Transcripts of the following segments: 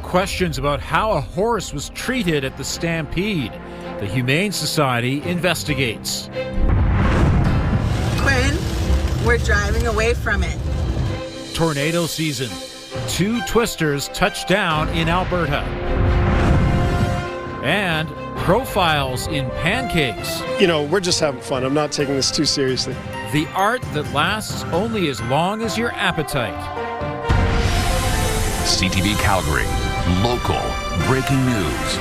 questions about how a horse was treated at the Stampede. The Humane Society investigates. Quinn, we're driving away from it. Tornado season. 2 twisters touch down in Alberta. And profiles in pancakes. You know, we're just having fun. I'm not taking this too seriously. The art that lasts only as long as your appetite. CTV Calgary, local breaking news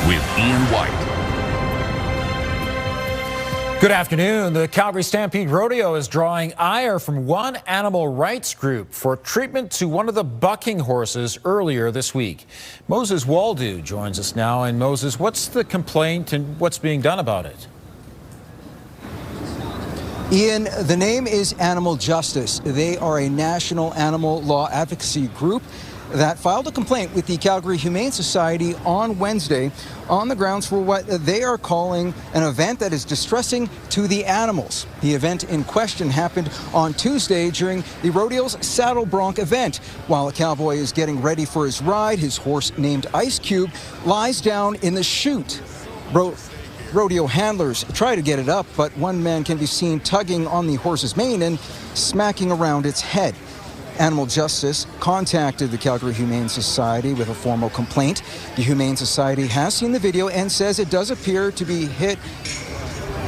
with Ian White. Good afternoon. The Calgary Stampede Rodeo is drawing ire from one animal rights group for treatment to one of the bucking horses earlier this week. Moses Waldo joins us now. And Moses, what's the complaint and what's being done about it? Ian, the name is Animal Justice. They are a national animal law advocacy group that filed a complaint with the Calgary Humane Society on Wednesday on the grounds for what they are calling an event that is distressing to the animals. The event in question happened on Tuesday during the rodeo's Saddle Bronc event. While a cowboy is getting ready for his ride, his horse named Ice Cube lies down in the chute. Rodeo handlers try to get it up, but one man can be seen tugging on the horse's mane and smacking around its head. Animal Justice contacted the Calgary Humane Society with a formal complaint. The Humane Society has seen the video and says it does appear to be hit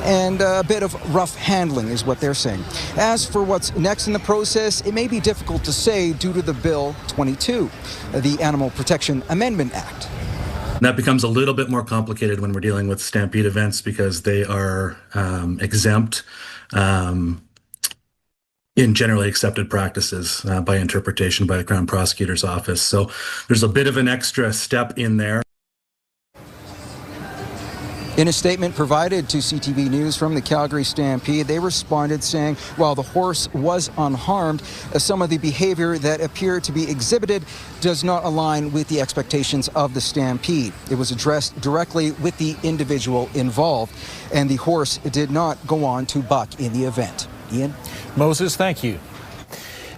and a bit of rough handling is what they're saying. As for what's next in the process, it may be difficult to say due to the Bill 22, the Animal Protection Amendment Act. That becomes a little bit more complicated when we're dealing with Stampede events because they are exempt in generally accepted practices by interpretation by the Crown Prosecutor's Office. So there's a bit of an extra step in there. In a statement provided to CTV News from the Calgary Stampede, they responded saying while the horse was unharmed, some of the behavior that appeared to be exhibited does not align with the expectations of the Stampede. It was addressed directly with the individual involved, and the horse did not go on to buck in the event. Ian? Moses, thank you.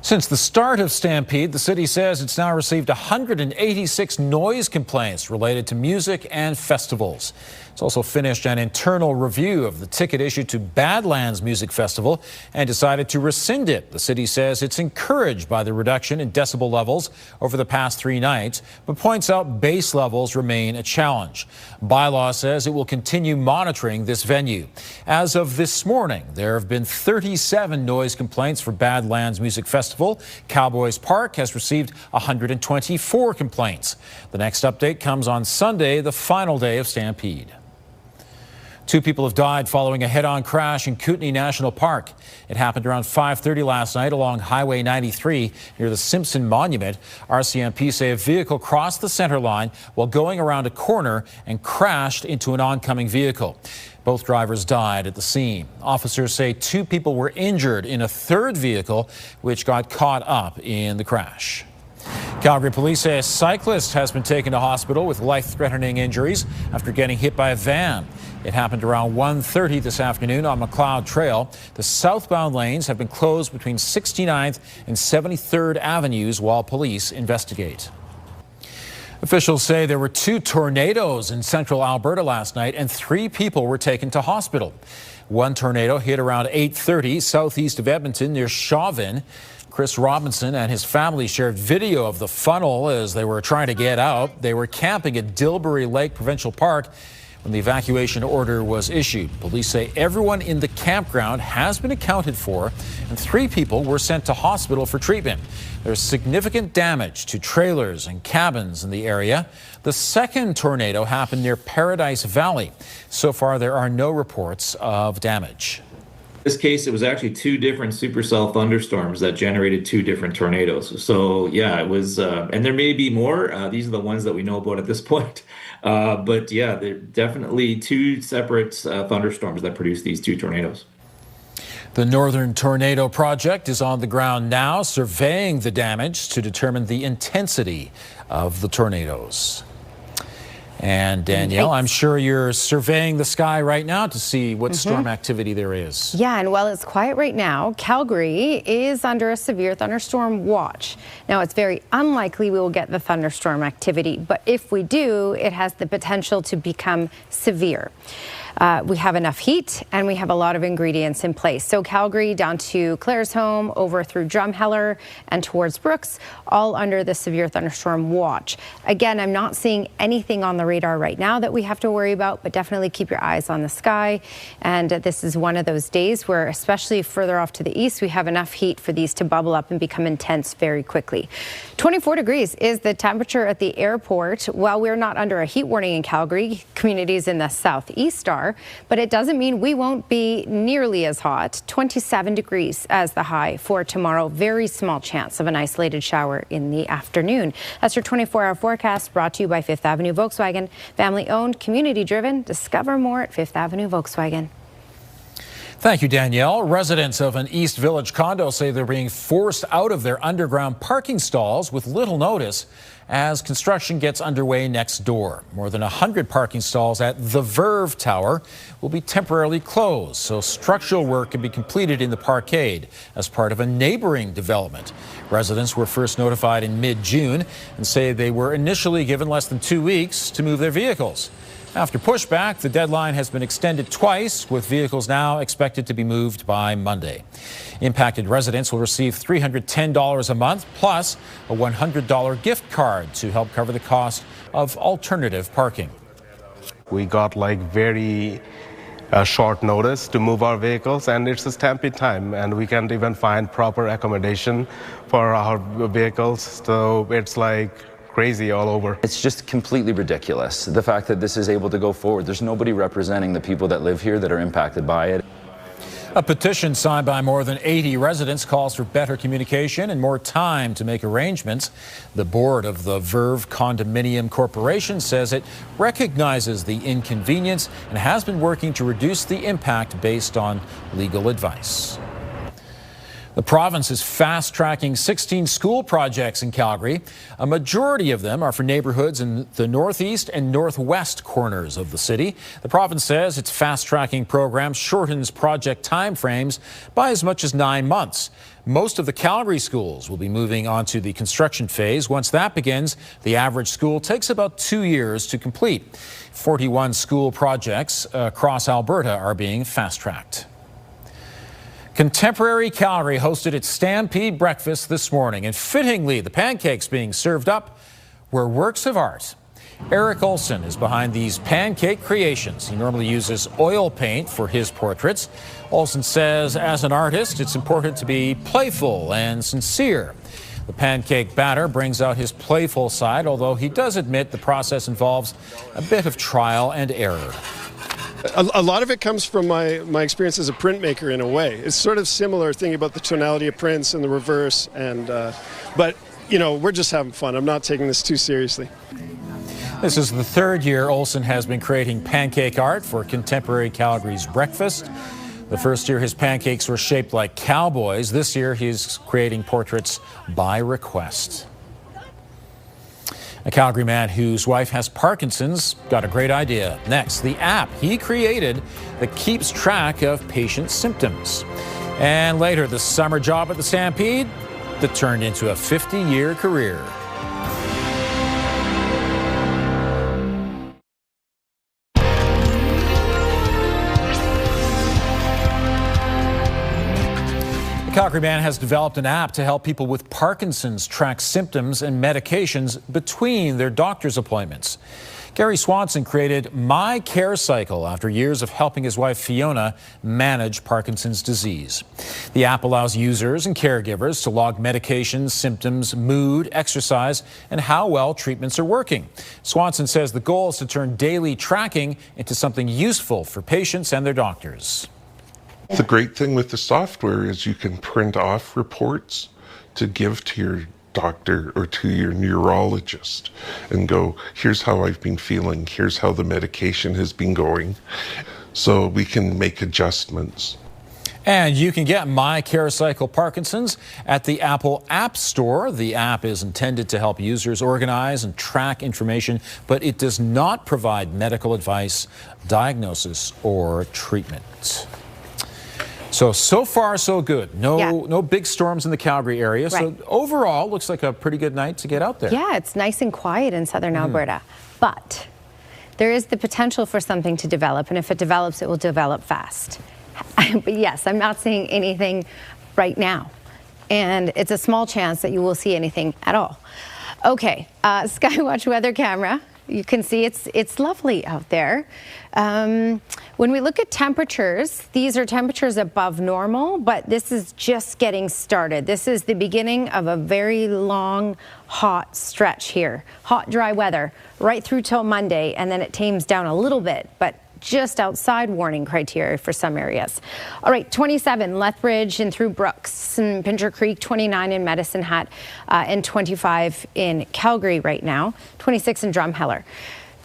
Since the start of Stampede, the city says it's now received 186 noise complaints related to music and festivals. It's also finished an internal review of the ticket issued to Badlands Music Festival and decided to rescind it. The city says it's encouraged by the reduction in decibel levels over the past 3 nights, but points out bass levels remain a challenge. Bylaw says it will continue monitoring this venue. As of this morning, there have been 37 noise complaints for Badlands Music Festival. Cowboys Park has received 124 complaints. The next update comes on Sunday, the final day of Stampede. 2 people have died following a head-on crash in Kootenay National Park. It happened around 5:30 last night along Highway 93 near the Simpson Monument. RCMP say a vehicle crossed the center line while going around a corner and crashed into an oncoming vehicle. Both drivers died at the scene. Officers say 2 people were injured in a third vehicle, which got caught up in the crash. Calgary police say a cyclist has been taken to hospital with life-threatening injuries after getting hit by a van. It happened around 1:30 this afternoon on McLeod Trail. The southbound lanes have been closed between 69th and 73rd Avenues while police investigate. Officials say there were 2 tornadoes in central Alberta last night and 3 people were taken to hospital. One tornado hit around 8:30 southeast of Edmonton near Chauvin. Chris Robinson and his family shared video of the funnel as they were trying to get out. They were camping at Dilbury Lake Provincial Park when the evacuation order was issued. Police say everyone in the campground has been accounted for and 3 people were sent to hospital for treatment. There's significant damage to trailers and cabins in the area. The second tornado happened near Paradise Valley. So far, there are no reports of damage. In this case, it was actually 2 different supercell thunderstorms that generated 2 different tornadoes. So yeah, it was, and there may be more. These are the ones that we know about at this point. But yeah, there are definitely 2 separate thunderstorms that produced these 2 tornadoes. The Northern Tornado Project is on the ground now, surveying the damage to determine the intensity of the tornadoes. And Danielle, I'm sure you're surveying the sky right now to see what storm activity there is. Yeah, and while it's quiet right now, Calgary is under a severe thunderstorm watch. Now, it's very unlikely we will get the thunderstorm activity, but if we do, it has the potential to become severe. We have enough heat and we have a lot of ingredients in place. So Calgary down to Claresholm, over through Drumheller and towards Brooks, all under the severe thunderstorm watch. Again, I'm not seeing anything on the radar right now that we have to worry about, but definitely keep your eyes on the sky. And this is one of those days where, especially further off to the east, we have enough heat for these to bubble up and become intense very quickly. 24 degrees is the temperature at the airport. While we're not under a heat warning in Calgary, communities in the southeast are, but it doesn't mean we won't be nearly as hot. 27 degrees as the high for tomorrow. Very small chance of an isolated shower in the afternoon. That's your 24-hour forecast, brought to you by Fifth Avenue Volkswagen. Family-owned, community-driven. Discover more at Fifth Avenue Volkswagen. Thank you, Danielle. Residents of an East Village condo say they're being forced out of their underground parking stalls with little notice as construction gets underway next door. More than 100 parking stalls at the Verve Tower will be temporarily closed, so structural work can be completed in the parkade as part of a neighboring development. Residents were first notified in mid-June and say they were initially given less than 2 weeks to move their vehicles. After pushback, the deadline has been extended twice, with vehicles now expected to be moved by Monday. Impacted residents will receive $310 a month plus a $100 gift card to help cover the cost of alternative parking. We got very short notice to move our vehicles, and it's a Stampede time, and we can't even find proper accommodation for our vehicles, so it's crazy all over. It's just completely ridiculous, the fact that this is able to go forward. There's nobody representing the people that live here that are impacted by it. A petition signed by more than 80 residents calls for better communication and more time to make arrangements. The board of the Verve Condominium Corporation says it recognizes the inconvenience and has been working to reduce the impact based on legal advice. The province is fast-tracking 16 school projects in Calgary. A majority of them are for neighborhoods in the northeast and northwest corners of the city. The province says its fast-tracking program shortens project timeframes by as much as 9 months. Most of the Calgary schools will be moving on to the construction phase. Once that begins, the average school takes about 2 years to complete. 41 school projects across Alberta are being fast-tracked. Contemporary Calgary hosted its Stampede breakfast this morning, and fittingly, the pancakes being served up were works of art. Eric Olson is behind these pancake creations. He normally uses oil paint for his portraits. Olson says, as an artist, it's important to be playful and sincere. The pancake batter brings out his playful side, although he does admit the process involves a bit of trial and error. A lot of it comes from my experience as a printmaker in a way. It's sort of similar, thinking about the tonality of prints and the reverse, and but we're just having fun. I'm not taking this too seriously. This is the third year Olson has been creating pancake art for Contemporary Calgary's breakfast. The first year his pancakes were shaped like cowboys. This year he's creating portraits by request. A Calgary man whose wife has Parkinson's got a great idea. Next, the app he created that keeps track of patient symptoms. And later, the summer job at the Stampede that turned into a 50-year career. Calgary man has developed an app to help people with Parkinson's track symptoms and medications between their doctor's appointments. Gary Swanson created My Care Cycle after years of helping his wife Fiona manage Parkinson's disease. The app allows users and caregivers to log medications, symptoms, mood, exercise, and how well treatments are working. Swanson says the goal is to turn daily tracking into something useful for patients and their doctors. The great thing with the software is you can print off reports to give to your doctor or to your neurologist and go, here's how I've been feeling, here's how the medication has been going, so we can make adjustments. And you can get My CareCycle Parkinson's at the Apple App Store. The app is intended to help users organize and track information, but it does not provide medical advice, diagnosis, or treatment. So far, so good. No big storms in the Calgary area. Right. So overall, looks like a pretty good night to get out there. Yeah, it's nice and quiet in southern Alberta. But there is the potential for something to develop, and if it develops, it will develop fast. But yes, I'm not seeing anything right now. And it's a small chance that you will see anything at all. Okay, Skywatch weather camera. You can see it's lovely out there. When we look at temperatures, these are temperatures above normal, but this is just getting started. This is the beginning of a very long, hot stretch here. Hot, dry weather right through till Monday, and then it tames down a little bit, but just outside warning criteria for some areas. All right, 27 Lethbridge and through Brooks and Pincher Creek, 29 in Medicine Hat, and 25 in Calgary right now, 26 in Drumheller.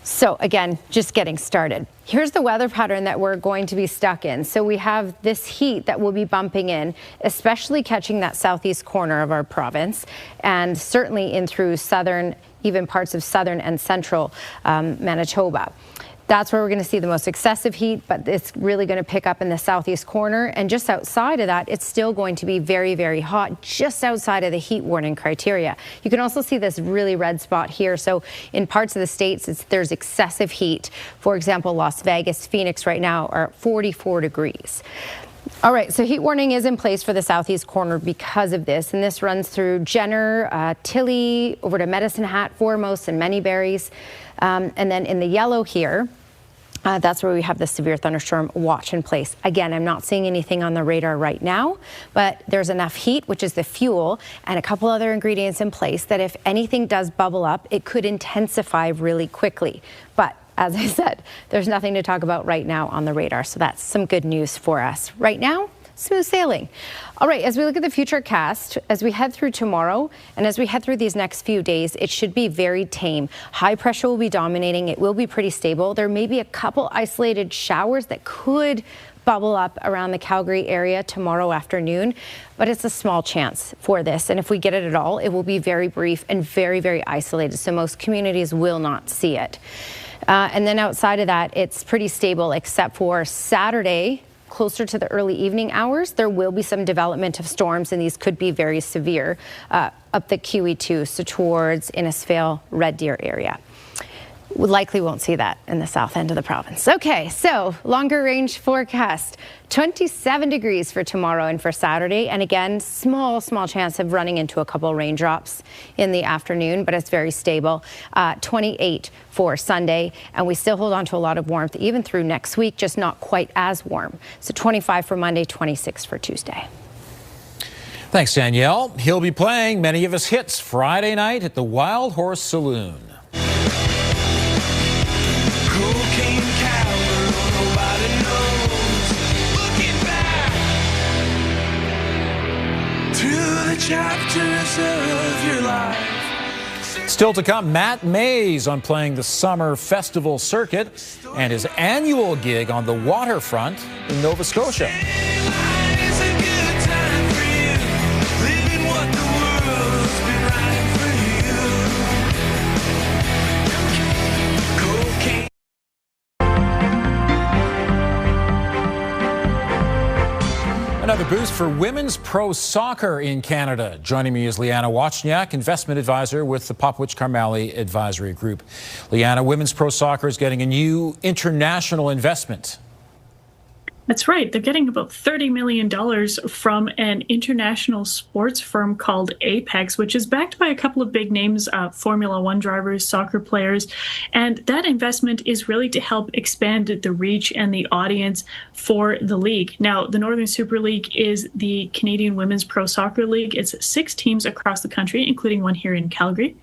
So again, just getting started. Here's the weather pattern that we're going to be stuck in. So we have this heat that will be bumping in, especially catching that southeast corner of our province, and certainly in through southern, even parts of southern and central Manitoba. That's where we're going to see the most excessive heat, but it's really going to pick up in the southeast corner. And just outside of that, it's still going to be very, very hot, just outside of the heat warning criteria. You can also see this really red spot here. So in parts of the states, there's excessive heat. For example, Las Vegas, Phoenix right now are at 44 degrees. All right, so heat warning is in place for the southeast corner because of this, and this runs through Jenner, Tilly, over to Medicine Hat, Foremost, and Many Berries. And then in the yellow here, that's where we have the severe thunderstorm watch in place. Again, I'm not seeing anything on the radar right now, but there's enough heat, which is the fuel, and a couple other ingredients in place that if anything does bubble up, it could intensify really quickly. But as I said, there's nothing to talk about right now on the radar, so that's some good news for us. Right now, smooth sailing. All right, as we look at the futurecast, as we head through tomorrow and as we head through these next few days, it should be very tame. High pressure will be dominating. It will be pretty stable. There may be a couple isolated showers that could bubble up around the Calgary area tomorrow afternoon, but it's a small chance for this. And if we get it at all, it will be very brief and very, very isolated. So most communities will not see it. And then outside of that, it's pretty stable except for Saturday. Closer to the early evening hours, there will be some development of storms, and these could be very severe up the QE2, so towards Innisfail, Red Deer area. We likely won't see that in the south end of the province. Okay, so longer range forecast, 27 degrees for tomorrow and for Saturday. And again, small chance of running into a couple raindrops in the afternoon, but it's very stable. 28 for Sunday, and we still hold on to a lot of warmth even through next week, just not quite as warm. So 25 for Monday, 26 for Tuesday. Thanks, Danielle. He'll be playing many of his hits Friday night at the Wild Horse Saloon. Chapters of your life. Still to come, Matt Mays on playing the summer festival circuit and his annual gig on the waterfront in Nova Scotia. Another boost for women's pro soccer in Canada. Joining me is Liana Wachniak, investment advisor with the Popwich Carmali Advisory Group. Liana, women's pro soccer is getting a new international investment. That's right. They're getting about $30 million from an international sports firm called Apex, which is backed by a couple of big names, Formula One drivers, soccer players. And that investment is really to help expand the reach and the audience for the league. Now, the Northern Super League is the Canadian Women's Pro Soccer League. It's 6 teams across the country, including one here in Calgary.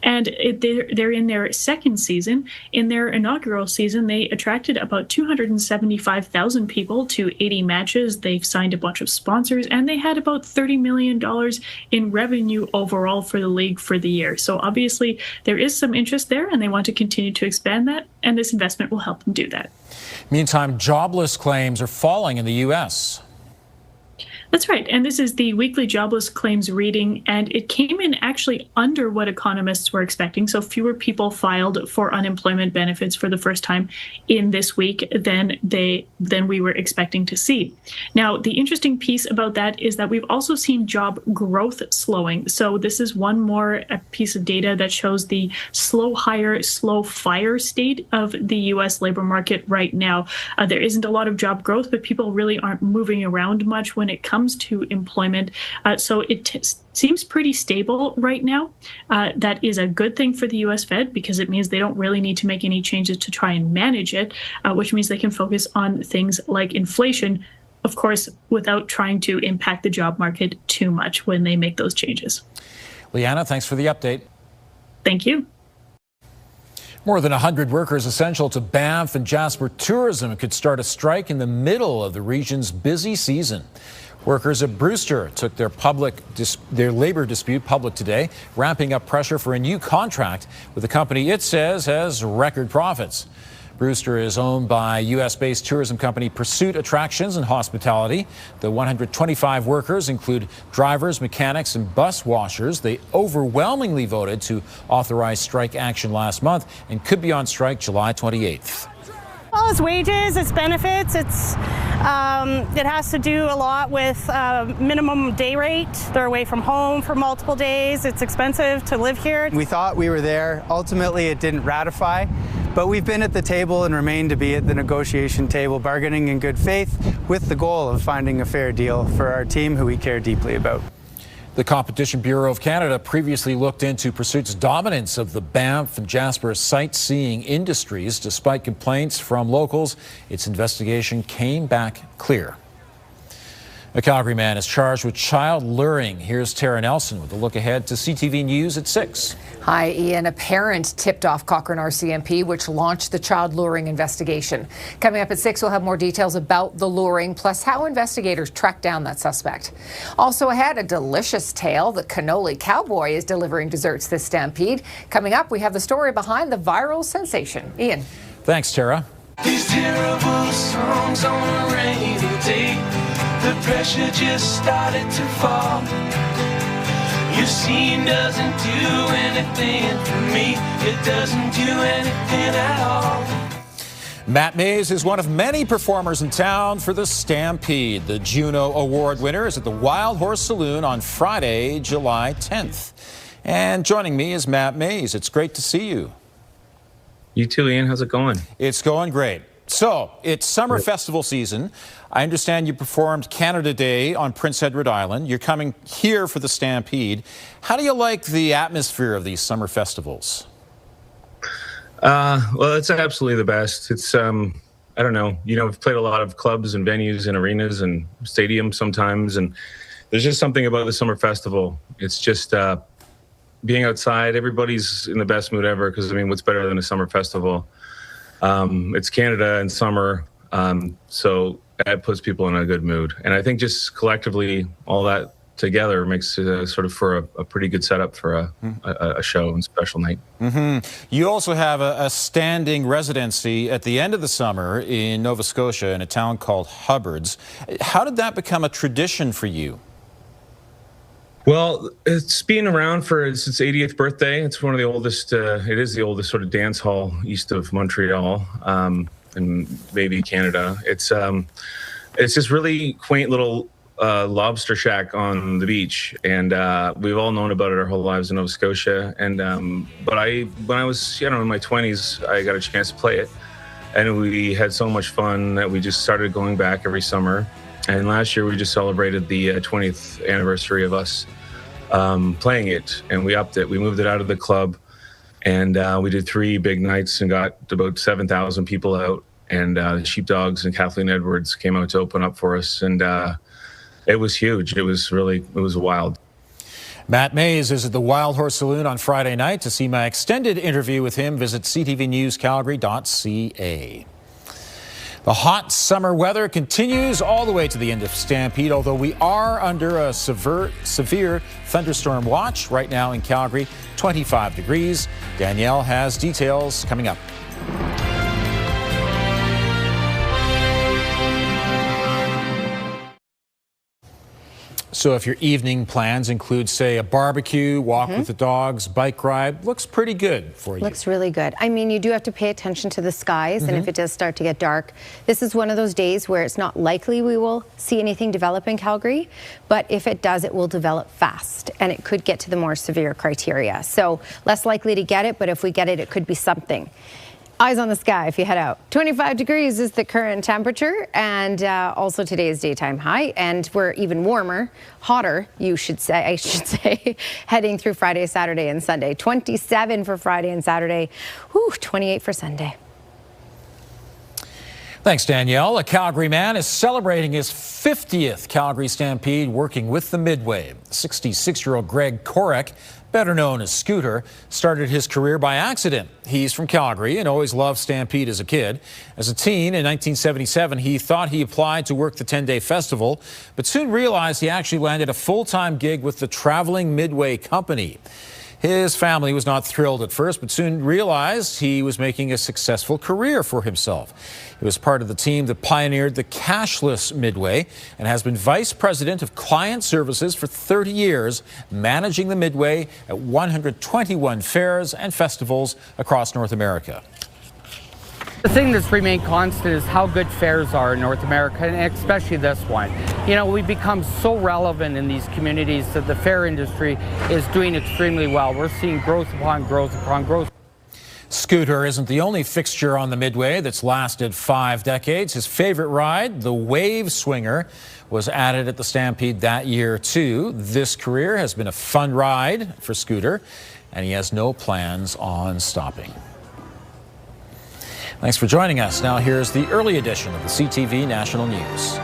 And they're in their second season. In their inaugural season, they attracted about 275,000 people to 80 matches. They've signed a bunch of sponsors, and they had about $30 million in revenue overall for the league for the year. So obviously there is some interest there, and they want to continue to expand that, and this investment will help them do that. Meantime, jobless claims are falling in the U.S. That's right. And this is the weekly jobless claims reading, and it came in actually under what economists were expecting. So fewer people filed for unemployment benefits for the first time in this week than we were expecting to see. Now, the interesting piece about that is that we've also seen job growth slowing. So this is one more piece of data that shows the slow hire, slow fire state of the U.S. labor market right now. There isn't a lot of job growth, but people really aren't moving around much when it comes to employment. So it seems pretty stable right now. That is a good thing for the U.S. Fed because it means they don't really need to make any changes to try and manage it, which means they can focus on things like inflation, of course, without trying to impact the job market too much when they make those changes. Leanna, thanks for the update. Thank you. More than 100 workers essential to Banff and Jasper tourism could start a strike in the middle of the region's busy season. Workers at Brewster took their labor dispute public today, ramping up pressure for a new contract with a company it says has record profits. Brewster is owned by U.S.-based tourism company Pursuit Attractions and Hospitality. The 125 workers include drivers, mechanics, and bus washers. They overwhelmingly voted to authorize strike action last month and could be on strike July 28th. Well, it's wages, it's benefits, it has to do a lot with minimum day rate. They're away from home for multiple days. It's expensive to live here. We thought we were there. Ultimately, it didn't ratify, but we've been at the table and remain to be at the negotiation table, bargaining in good faith with the goal of finding a fair deal for our team who we care deeply about. The Competition Bureau of Canada previously looked into Pursuit's dominance of the Banff and Jasper sightseeing industries. Despite complaints from locals, its investigation came back clear. A Calgary man is charged with child luring. Here's Tara Nelson with a look ahead to CTV News at 6. Hi, Ian. A parent tipped off Cochrane RCMP, which launched the child luring investigation. Coming up at 6, we'll have more details about the luring, plus how investigators tracked down that suspect. Also ahead, a delicious tale. The cannoli cowboy is delivering desserts this Stampede. Coming up, we have the story behind the viral sensation. Ian. Thanks, Tara. These terrible songs on a rainy day. The pressure just started to fall. Your scene doesn't do anything for me. It doesn't do anything at all. Matt Mays is one of many performers in town for the Stampede. The Juno Award winner is at the Wild Horse Saloon on Friday, July 10th. And joining me is Matt Mays. It's great to see you. You too, Ian. How's it going? It's going great. So, it's summer festival season. I understand you performed Canada Day on Prince Edward Island. You're coming here for the Stampede. How do you like the atmosphere of these summer festivals? Well, it's absolutely the best. It's, I don't know, I've played a lot of clubs and venues and arenas and stadiums sometimes, and there's just something about the summer festival. It's just being outside. Everybody's in the best mood ever because, what's better than a summer festival? It's Canada in summer, so that puts people in a good mood. And I think just collectively, all that together makes it sort of for a pretty good setup for a show and special night. Mm-hmm. You also have a standing residency at the end of the summer in Nova Scotia in a town called Hubbard's. How did that become a tradition for you? Well, it's been around for its 80th birthday. It's one of the oldest, it is the oldest sort of dance hall east of Montreal, and maybe Canada. It's this really quaint little lobster shack on the beach, and we've all known about it our whole lives in Nova Scotia. And but when I was in my 20s, I got a chance to play it, and we had so much fun that we just started going back every summer. And last year we just celebrated the 20th anniversary of us playing it, and we upped it. We moved it out of the club, and we did 3 big nights and got about 7,000 people out. And the Sheepdogs and Kathleen Edwards came out to open up for us, and it was huge. It was wild. Matt Mays is at the Wild Horse Saloon on Friday night. To see my extended interview with him, visit ctvnewscalgary.ca. The hot summer weather continues all the way to the end of Stampede, although we are under a severe thunderstorm watch right now in Calgary, 25 degrees. Danielle has details coming up. So if your evening plans include, say, a barbecue, walk with the dogs, bike ride, looks pretty good for you. Looks really good. I mean, you do have to pay attention to the skies, and if it does start to get dark, this is one of those days where it's not likely we will see anything develop in Calgary, but if it does, it will develop fast, and it could get to the more severe criteria. So less likely to get it, but if we get it, it could be something. Eyes on the sky if you head out. 25 degrees is the current temperature, and also today's daytime high, and we're even warmer, hotter, I should say, heading through Friday, Saturday, and Sunday. 27 for Friday and Saturday, 28 for Sunday. Thanks, Danielle. A Calgary man is celebrating his 50th Calgary Stampede working with the Midway. 66-year-old Greg Korek, better known as Scooter, started his career by accident. He's from Calgary and always loved Stampede as a kid. As a teen in 1977, he thought he applied to work the 10-day festival, but soon realized he actually landed a full-time gig with the traveling Midway company. His family was not thrilled at first, but soon realized he was making a successful career for himself. He was part of the team that pioneered the cashless Midway and has been vice president of client services for 30 years, managing the Midway at 121 fairs and festivals across North America. The thing that's remained constant is how good fairs are in North America, and especially this one. You know, we've become so relevant in these communities that the fair industry is doing extremely well. We're seeing growth upon growth upon growth. Scooter isn't the only fixture on the Midway that's lasted 5 decades. His favorite ride, the Wave Swinger, was added at the Stampede that year too. This career has been a fun ride for Scooter, and he has no plans on stopping. Thanks for joining us. Now here's the early edition of the CTV National News.